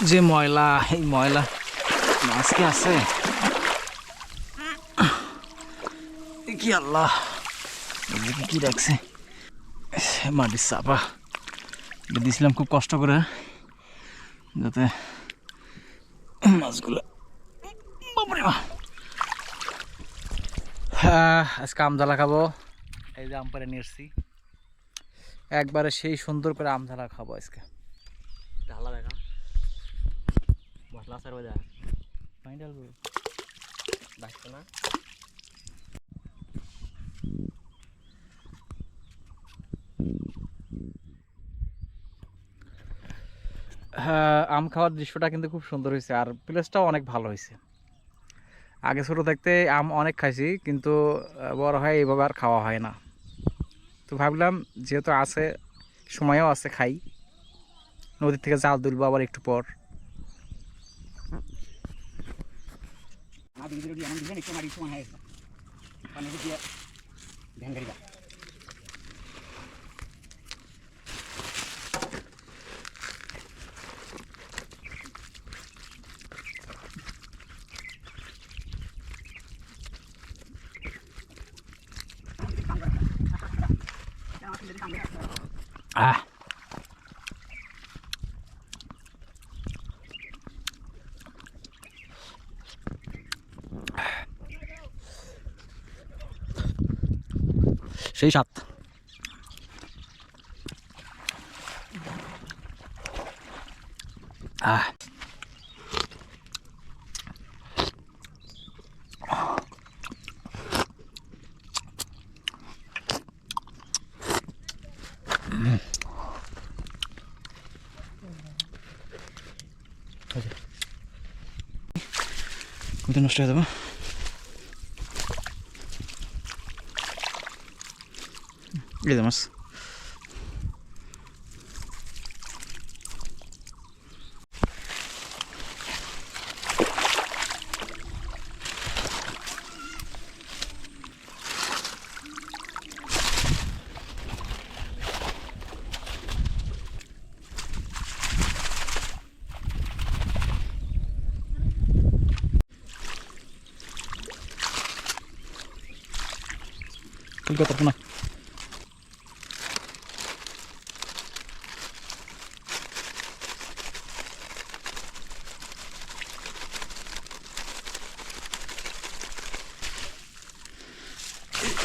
যে ময়লা, এই ময়লা মাছ কি আছে? কি আল্লাহ, এদিকে কি রাখছে? মাটির চাপা দিয়েছিলাম খুব কষ্ট করে, যাতে মাছগুলো। বাপরে বাপ, আজকে আমঝালা খাবো। এই যে আম পাড়ে নিয়ে এসছি, একবারে সেই সুন্দর করে আমঝালা খাবো আজকে। ঢালা দেখা মশলা সারবে যা পানি ঢালবো বাঁচতো না। হ্যাঁ, আম খাওয়ার দৃশ্যটা কিন্তু খুব সুন্দর হয়েছে, আর প্লেসটাও অনেক ভালো হয়েছে। আগে ছোটো থাকতে আম অনেক খাইছি, কিন্তু বড় হয় এইভাবে আর খাওয়া হয় না। তো ভাবলাম যেহেতু আছে, সময়ও আছে, খাই। নদীর থেকে জাল তুলবো আবার একটু পর। আহ, সেই সাত। আহ, কোথায় নষ্ট হয়ে যাবো। এই যে মাছ, কলকাতা না।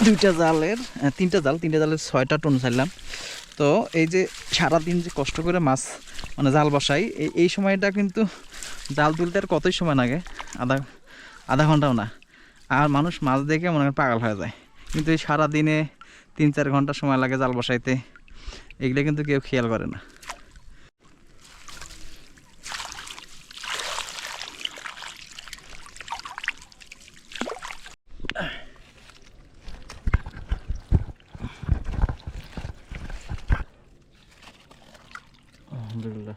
দুইটা জালের, তিনটা জালের 6টা টন ছাড়লাম। তো এই যে সারাদিন যে কষ্ট করে মাছ মানে জাল বসাই, এই সময়টা কিন্তু জাল তুলতে আর কতই সময় লাগে, আধা আধা ঘন্টাও না। আর মানুষ মাছ দেখে মনে করেন পাগল হয়ে যায়, কিন্তু এই সারাদিনে 3-4 ঘন্টা সময় লাগে জাল বসাইতে, এগুলো কিন্তু কেউ খেয়াল করে না। আলহামদুলিল্লাহ।